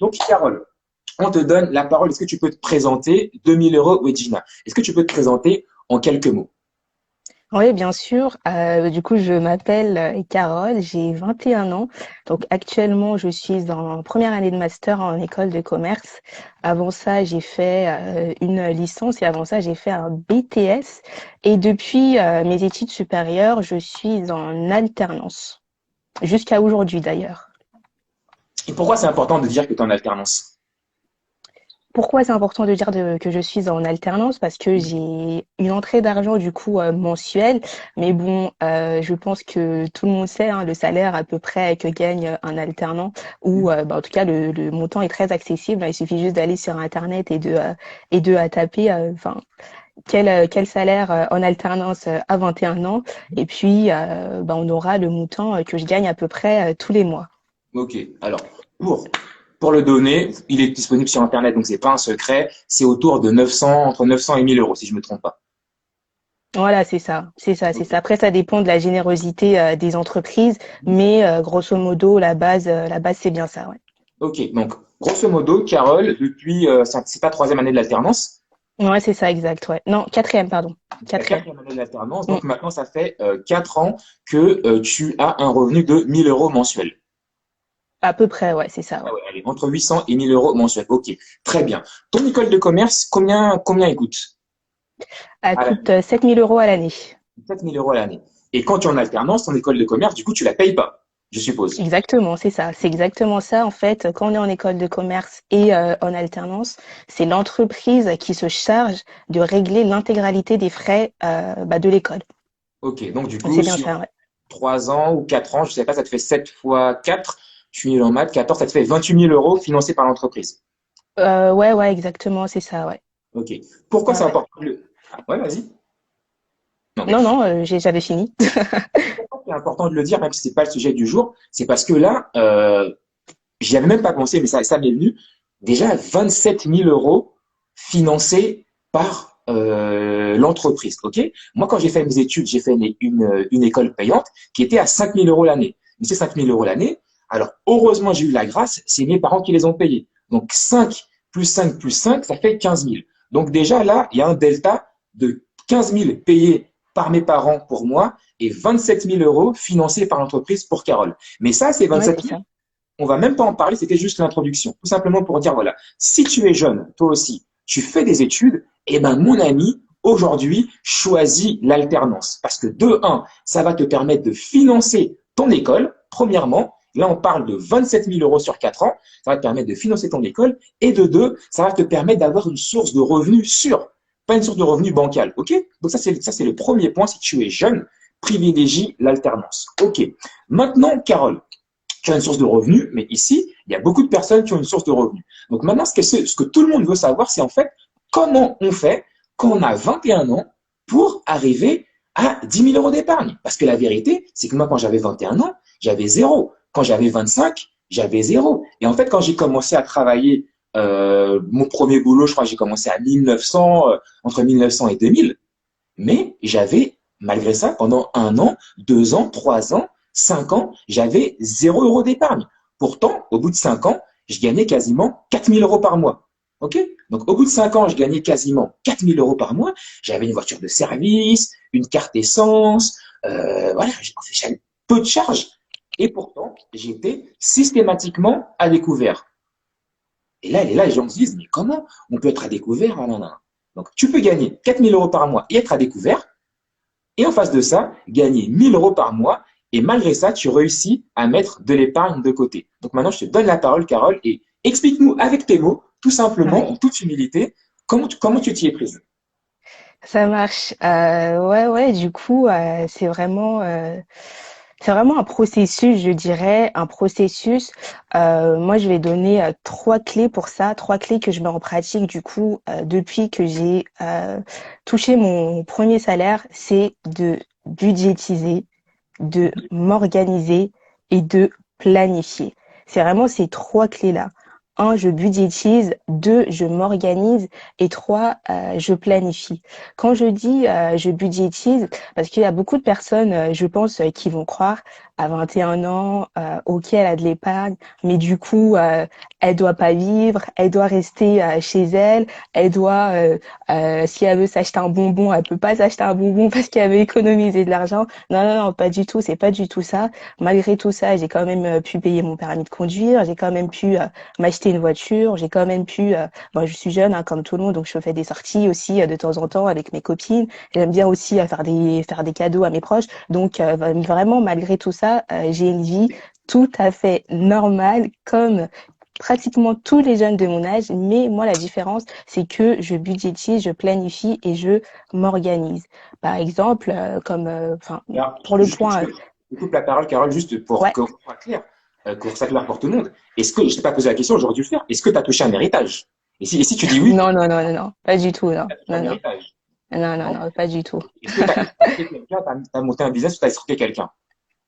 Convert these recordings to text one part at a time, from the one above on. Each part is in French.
Donc, Carole, on te donne la parole. Est-ce que tu peux te présenter 2000 euros, Wedgina? Est-ce que tu peux te présenter en quelques mots? Oui, bien sûr. Du coup, je m'appelle Carole, j'ai 21 ans. Donc, actuellement, je suis en première année de master en école de commerce. Avant ça, j'ai fait une licence et avant ça, j'ai fait un BTS. Et depuis mes études supérieures, je suis en alternance. Jusqu'à aujourd'hui, d'ailleurs. Et pourquoi c'est important de dire que tu es en alternance? Pourquoi c'est important de dire que je suis en alternance? Parce que j'ai une entrée d'argent du coup mensuelle, mais bon, je pense que tout le monde sait le salaire à peu près que gagne un alternant, ou en tout cas le montant est très accessible. Il suffit juste d'aller sur Internet et de taper, quel salaire en alternance à 21 ans, et puis on aura le montant que je gagne à peu près tous les mois. Ok. Alors, pour le donner, il est disponible sur Internet, donc c'est pas un secret. C'est autour de 900, entre 900 et 1000 euros, si je me trompe pas. Voilà, c'est ça, c'est ça, c'est Ok. ça. Après, ça dépend de la générosité des entreprises, mais grosso modo, la base, c'est bien ça, ouais. Ok. Donc, grosso modo, Carole, depuis, c'est ta troisième année de l'alternance. Ouais, c'est ça, exact, ouais. Non, quatrième, pardon. Ta Quatrième. quatrième année de l'alternance. Mm. Donc maintenant, ça fait 4 ans que tu as un revenu de 1000 euros mensuel. À peu près, ouais, c'est ça, Ah ouais. ouais, allez, entre 800 et 1000 euros mensuels. Ok, très bien. Ton école de commerce, combien elle coûte? Elle À coûte l'année. 7 000 euros à l'année. 4000 euros à l'année. Et quand tu es en alternance, ton école de commerce, du coup, tu la payes pas, je suppose. Exactement, c'est ça. C'est exactement ça, en fait. Quand on est en école de commerce et en alternance, c'est l'entreprise qui se charge de régler l'intégralité des frais de l'école. Ok, donc du Donc, coup, c'est bien sur ça, ouais. 3 ans ou 4 ans, je sais pas, ça te fait 7 fois 4. Je suis nul en maths, 14, ça te fait 28 000 euros financés par l'entreprise. Ouais, ouais, exactement, c'est ça, ouais. Ok. Pourquoi Ouais, c'est ouais. important de le... Ah, ouais, vas-y. Non, mais Non, non, j'avais fini. pourquoi c'est important de le dire, même si c'est pas le sujet du jour, c'est parce que là, j'y avais même pas pensé, mais ça m'est venu. Déjà 27 000 euros financés par l'entreprise. Ok. Moi, quand j'ai fait mes études, j'ai fait une école payante qui était à 5 000 euros l'année. Mais ces 5 000 euros l'année, alors heureusement, j'ai eu la grâce, c'est mes parents qui les ont payés. Donc 5 plus 5 plus 5, ça fait 15 000. Donc déjà là, il y a un delta de 15 000 payés par mes parents pour moi et 27 000 euros financés par l'entreprise pour Carole. Mais ça, c'est Ouais, c'est 27 000, ça. on va même pas en parler, c'était juste l'introduction. Tout simplement pour dire, voilà, si tu es jeune, toi aussi, tu fais des études, eh ben, mon ami, aujourd'hui, choisis l'alternance. Parce que de un, ça va te permettre de financer ton école, premièrement. Là, on parle de 27 000 euros sur 4 ans. Ça va te permettre de financer ton école. Et de deux, ça va te permettre d'avoir une source de revenus sûre, pas une source de revenus bancale. OK? Donc ça, c'est le premier point. Si tu es jeune, privilégie l'alternance. OK. Maintenant, Carole, tu as une source de revenus, mais ici, il y a beaucoup de personnes qui ont une source de revenus. Donc maintenant, ce que tout le monde veut savoir, c'est en fait comment on fait quand on a 21 ans pour arriver à 10 000 euros d'épargne. Parce que la vérité, c'est que moi, quand j'avais 21 ans, j'avais zéro. Quand j'avais 25, j'avais zéro. Et en fait, quand j'ai commencé à travailler, mon premier boulot, je crois que j'ai commencé à 1900, entre 1900 et 2000, mais j'avais, malgré ça, pendant 1 an, 2 ans, 3 ans, 5 ans, j'avais 0 euros d'épargne. Pourtant, au bout de 5 ans, je gagnais quasiment 4000 euros par mois. OK? Donc, au bout de 5 ans, je gagnais quasiment 4000 euros par mois. J'avais une voiture de service, une carte essence, voilà, j'avais peu de charges. Et pourtant, j'étais systématiquement à découvert. Et là, les gens se disent, mais comment on peut être à découvert? Ah, non, non. Donc, tu peux gagner 4000 euros par mois et être à découvert. Et en face de ça, gagner 1000 euros par mois. Et malgré ça, tu réussis à mettre de l'épargne de côté. Donc maintenant, je te donne la parole, Carole, et explique-nous avec tes mots, tout simplement, en Ouais. toute humilité, comment tu t'y es prise. Ça marche. Ouais, ouais, du coup, c'est vraiment un processus, je dirais, un processus. Moi, je vais donner trois clés pour ça, trois clés que je mets en pratique, du coup, depuis que j'ai touché mon premier salaire, c'est de budgétiser, de m'organiser et de planifier. C'est vraiment ces trois clés-là. Un, je budgétise. Deux, je m'organise. Et trois, je planifie. Quand je dis je budgétise, parce qu'il y a beaucoup de personnes, je pense, qui vont croire à 21 ans, ok, elle a de l'épargne, mais du coup, elle doit pas vivre, elle doit rester chez elle, elle doit, si elle veut s'acheter un bonbon, elle peut pas s'acheter un bonbon parce qu'elle veut économiser de l'argent. Non, non, non, pas du tout, c'est pas du tout ça. Malgré tout ça, j'ai quand même pu payer mon permis de conduire, j'ai quand même pu m'acheter une voiture, j'ai quand même pu, bon, je suis jeune, hein, comme tout le monde, donc je fais des sorties aussi de temps en temps avec mes copines. J'aime bien aussi faire des cadeaux à mes proches. Donc vraiment, malgré tout ça, j'ai une vie tout à fait normale, comme pratiquement tous les jeunes de mon âge, mais moi la différence c'est que je budgétise, je planifie et je m'organise. Par exemple, enfin Alors, pour le point, je coupe la parole, Carole, juste pour ouais, que ce soit clair, pour que ça soit clair pour tout le monde. Est-ce que, je t'ai pas posé la question, j'aurais dû le faire, est-ce que tu as touché un héritage? Et si tu dis oui, non non non non non, pas du tout, non tu as touché non un non héritage. non non Non? non, pas du tout. Est-ce que tu as escroqué quelqu'un, tu as monté un business ou tu as escroqué quelqu'un?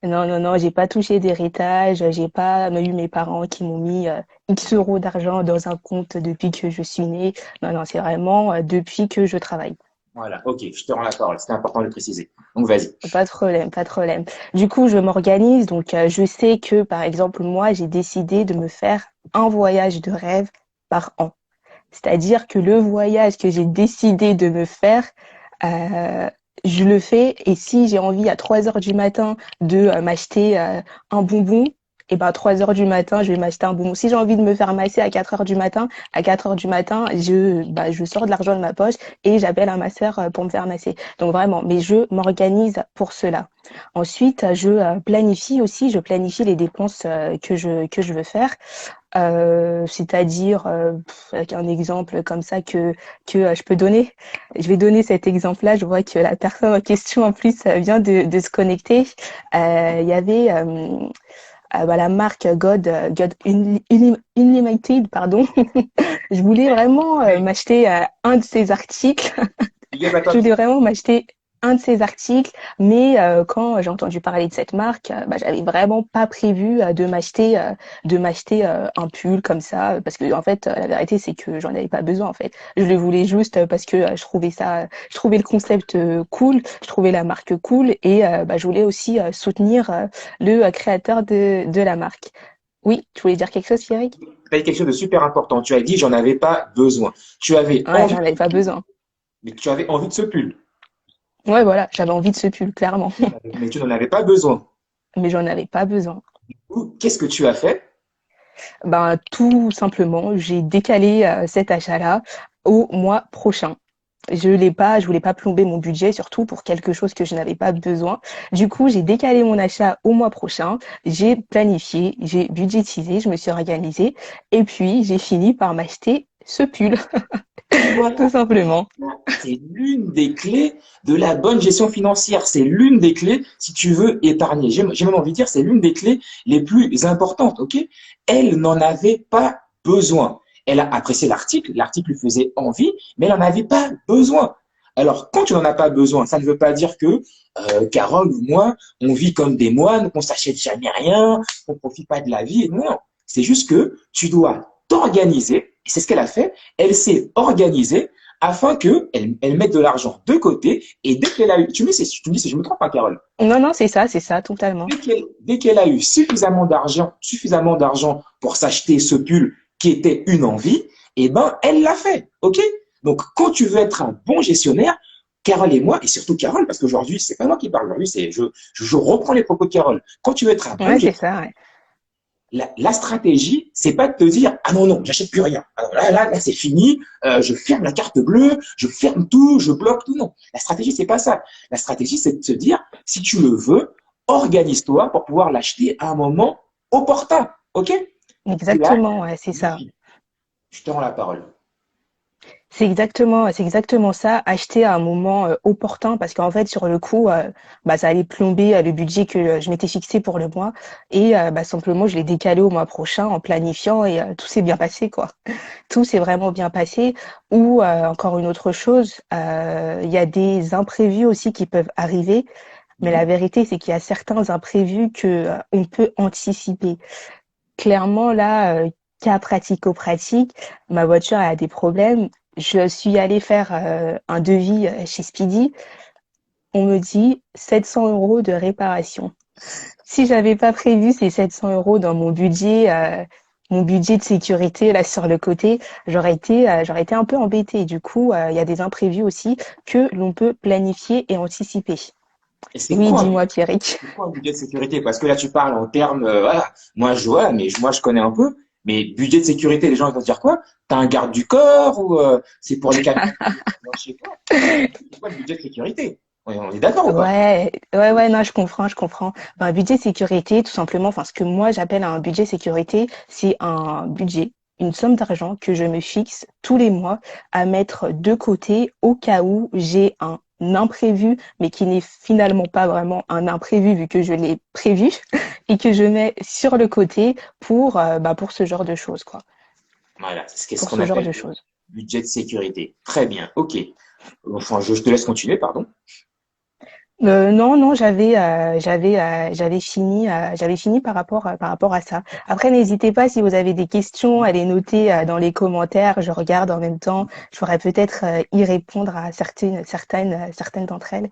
Non, non, non, j'ai pas touché d'héritage, j'ai pas eu mes parents qui m'ont mis X euros d'argent dans un compte depuis que je suis née. Non, non, c'est vraiment depuis que je travaille. Voilà, ok, je te rends la parole, c'était important de le préciser. Donc vas-y. Pas de problème, pas de problème. Du coup, je m'organise, donc je sais que, par exemple, moi, j'ai décidé de me faire un voyage de rêve par an. C'est-à-dire que le voyage que j'ai décidé de me faire, euh, je le fais. Et si j'ai envie à 3 heures du matin de m'acheter un bonbon, et ben à 3 heures du matin, je vais m'acheter un bonbon. Si j'ai envie de me faire masser à 4 heures du matin, à 4 heures du matin, je sors de l'argent de ma poche et j'appelle un masseur pour me faire masser. Donc vraiment, mais je m'organise pour cela. Ensuite, je planifie aussi, je planifie les dépenses que je veux faire. C'est-à-dire avec un exemple comme ça que je peux donner. Je vais donner cet exemple-là. Je vois que la personne en question en plus vient de se connecter. Il y avait la marque Unlimited, pardon. Je voulais vraiment m'acheter un de ces articles. Big up à Je toi. voulais vraiment m'acheter un de ces articles, mais quand j'ai entendu parler de cette marque, j'avais vraiment pas prévu de m'acheter un pull comme ça, parce que en fait, la vérité c'est que j'en avais pas besoin en fait. Je le voulais juste parce que je trouvais le concept cool, je trouvais la marque cool et je voulais aussi soutenir le créateur de la marque. Oui, tu voulais dire quelque chose, Cyril? Tu as dit quelque chose de super important. Tu as dit, j'en avais pas besoin. Tu avais Ouais, envie, j'en avais pas besoin. mais tu avais envie de ce pull. Ouais, voilà, j'avais envie de ce pull, clairement, Mais tu n'en avais pas besoin. mais j'en avais pas besoin. Qu'est-ce que tu as fait? Ben, tout simplement, j'ai décalé cet achat-là au mois prochain. Je voulais pas plomber mon budget, surtout pour quelque chose que je n'avais pas besoin. Du coup, j'ai décalé mon achat au mois prochain. J'ai planifié, j'ai budgétisé, je me suis organisée. Et puis, j'ai fini par m'acheter ce pull, Voilà. tout simplement. C'est l'une des clés de la bonne gestion financière. C'est l'une des clés si tu veux épargner. J'ai même envie de dire, c'est l'une des clés les plus importantes. Ok? Elle n'en avait pas besoin. Elle a apprécié l'article, l'article lui faisait envie, mais elle n'en avait pas besoin. Alors, quand tu n'en as pas besoin, ça ne veut pas dire que Carole ou moi, on vit comme des moines, qu'on s'achète jamais rien, qu'on profite pas de la vie. Non, c'est juste que tu dois t'organiser. Et c'est ce qu'elle a fait. Elle s'est organisée afin qu'elle mette de l'argent de côté et dès qu'elle a eu, tu me dis si je me trompe pas, Carole, Non, non, c'est ça, totalement. dès qu'elle a eu suffisamment d'argent pour s'acheter ce pull qui était une envie, eh ben, elle l'a fait, ok? Donc, quand tu veux être un bon gestionnaire, Carole et moi, et surtout Carole, parce qu'aujourd'hui, c'est pas moi qui parle, aujourd'hui, je reprends les propos de Carole. Quand tu veux être un bon Ouais, c'est gestionnaire, ça, ouais. la stratégie, c'est pas de te dire ah non non, j'achète plus rien. Alors là c'est fini. Je ferme la carte bleue, je ferme tout, je bloque tout. Non, la stratégie c'est pas ça. La stratégie c'est de se dire si tu le veux, organise-toi pour pouvoir l'acheter à un moment opportun. Ok? Tu as Exactement, ouais, c'est ça. Je te rends la parole. C'est exactement ça, acheter à un moment opportun parce qu'en fait sur le coup ça allait plomber le budget que je m'étais fixé pour le mois et simplement je l'ai décalé au mois prochain en planifiant et tout s'est bien passé quoi. Tout s'est vraiment bien passé ou encore une autre chose, il y a des imprévus aussi qui peuvent arriver, mais la Mhm. vérité c'est qu'il y a certains imprévus que on peut anticiper. Clairement, là, cas pratico-pratique, ma voiture a des problèmes. Je suis allée faire un devis chez Speedy. On me dit 700 € de réparation. Si j'avais pas prévu ces 700 € dans mon budget de sécurité là sur le côté, j'aurais été un peu embêtée. Du coup, il y a des imprévus aussi que l'on peut planifier et anticiper. Et Oui, dis-moi, Pierrick. c'est quoi un budget de sécurité? Parce que là, tu parles en termes, voilà, moi, je connais un peu, mais budget de sécurité, les gens ils vont se dire quoi? T'as un garde du corps ou c'est pour les camions? Je sais pas. C'est quoi le budget de sécurité? On est d'accord ou pas? Ouais, non, je comprends. Ben, budget sécurité, tout simplement, enfin, ce que moi j'appelle un budget sécurité, c'est un budget, une somme d'argent que je me fixe tous les mois à mettre de côté au cas où j'ai un imprévu, mais qui n'est finalement pas vraiment un imprévu vu que je l'ai prévu et que je mets sur le côté pour ce genre de choses, quoi. Voilà, c'est ce Pour qu'on ce genre appelle de le choses. budget de sécurité. Très bien, ok. Enfin, je te laisse continuer, pardon. Non, j'avais fini par rapport à ça. Après, n'hésitez pas si vous avez des questions à les noter dans les commentaires. Je regarde en même temps. Je pourrais peut-être y répondre à certaines d'entre elles.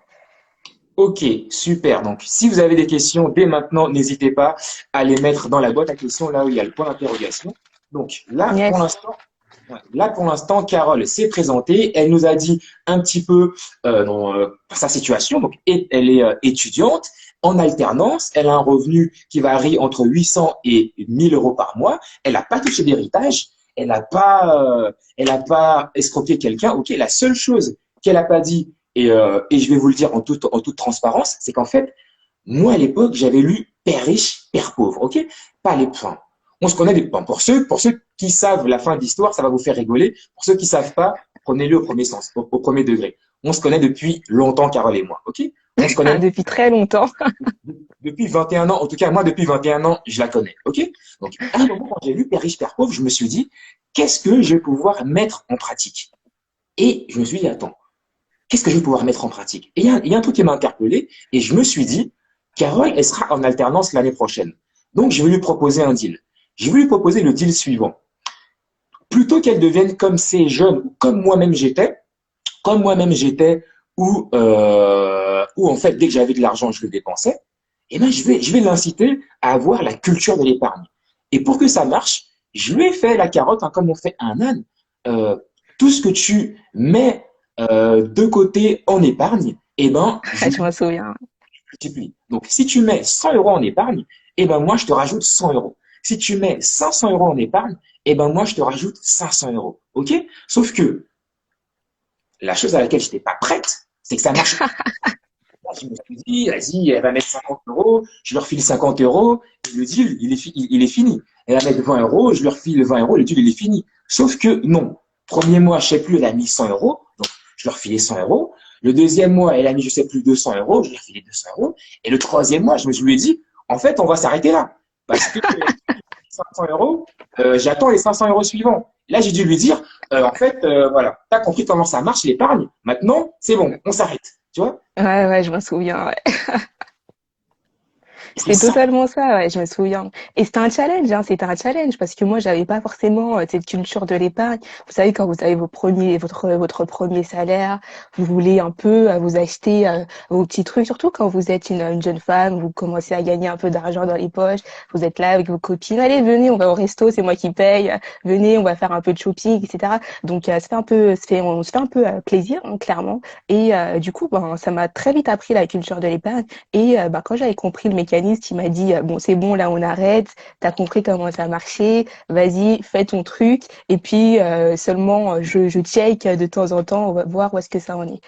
Ok, super. Donc, si vous avez des questions dès maintenant, n'hésitez pas à les mettre dans la boîte à questions, là où il y a le point d'interrogation. Donc, Yes. là, pour l'instant, Carole s'est présentée. Elle nous a dit un petit peu sa situation. Donc, elle est étudiante en alternance. Elle a un revenu qui varie entre 800 et 1000 € par mois. Elle n'a pas touché d'héritage. Elle n'a pas escroqué quelqu'un. Ok, la seule chose qu'elle n'a pas dit, et je vais vous le dire en toute transparence, c'est qu'en fait, moi, à l'époque, j'avais lu Père riche, Père pauvre. Ok, pas les points. On se connaît des points. Pour ceux qui savent la fin de l'histoire, ça va vous faire rigoler. Pour ceux qui savent pas, prenez-le au premier sens, au premier degré. On se connaît depuis longtemps, Carole et moi. Ok, on se connaît Depuis très longtemps. depuis 21 ans. En tout cas, moi, depuis 21 ans, je la connais. Ok, donc à un moment, quand j'ai lu Père riche, Père pauvre, je me suis dit, qu'est-ce que je vais pouvoir mettre en pratique? Et je me suis dit, attends, qu'est-ce que je vais pouvoir mettre en pratique? Et il y a un truc qui m'a interpellé et je me suis dit, Carole, elle sera en alternance l'année prochaine. Donc, je vais lui proposer un deal. Je vais lui proposer le deal suivant. Plutôt qu'elle devienne comme ces jeunes, ou comme moi-même j'étais, où en fait, dès que j'avais de l'argent, je le dépensais, et ben, je vais l'inciter à avoir la culture de l'épargne. Et pour que ça marche, je lui ai fait la carotte, hein, comme on fait un âne. Euh, Tout ce que tu mets de côté en épargne, eh ben, je Je m'en souviens. multiplie. Donc, si tu mets 100 € en épargne, eh ben, moi, je te rajoute 100 €. Si tu mets 500 € en épargne, eh ben, moi, je te rajoute 500 €. OK? Sauf que la chose à laquelle je n'étais pas prête, c'est que ça marche. Je me suis dit, vas-y, elle va mettre 50 €, je leur file 50 €, et le deal, il est fini. Elle va mettre 20 €, je leur file 20 €, le deal, il est fini. Sauf que non. Premier mois, je sais plus, elle a mis 100 €, donc je leur filais 100 €. Le deuxième mois, elle a mis, je sais plus, 200 €, je leur filais 200 €. Et le troisième mois, je lui ai dit, en fait, on va s'arrêter là. Parce que 500 €, j'attends les 500 € suivants. Là, j'ai dû lui dire, en fait, voilà, tu as compris comment ça marche l'épargne. Maintenant, c'est bon, on s'arrête. Tu vois? Ouais, je m'en souviens. Ouais. C'est C'était ça. totalement ça, ouais, je me souviens. Et c'était un challenge parce que moi, j'avais pas forcément cette culture de l'épargne. Vous savez, quand vous avez votre premier salaire, vous voulez un peu vous acheter vos petits trucs, surtout quand vous êtes une jeune femme, vous commencez à gagner un peu d'argent dans les poches, vous êtes là avec vos copines, allez, venez, on va au resto, c'est moi qui paye, venez, on va faire un peu de shopping, etc. Donc, on se fait un peu plaisir, hein, clairement. Et du coup, ben, ça m'a très vite appris la culture de l'épargne. Et bah, quand j'avais compris le mécanisme, il m'a dit, bon, c'est bon, là, on arrête, t'as compris comment ça marchait, vas-y, fais ton truc. Et puis, seulement, je check de temps en temps, on va voir où est-ce que ça en est.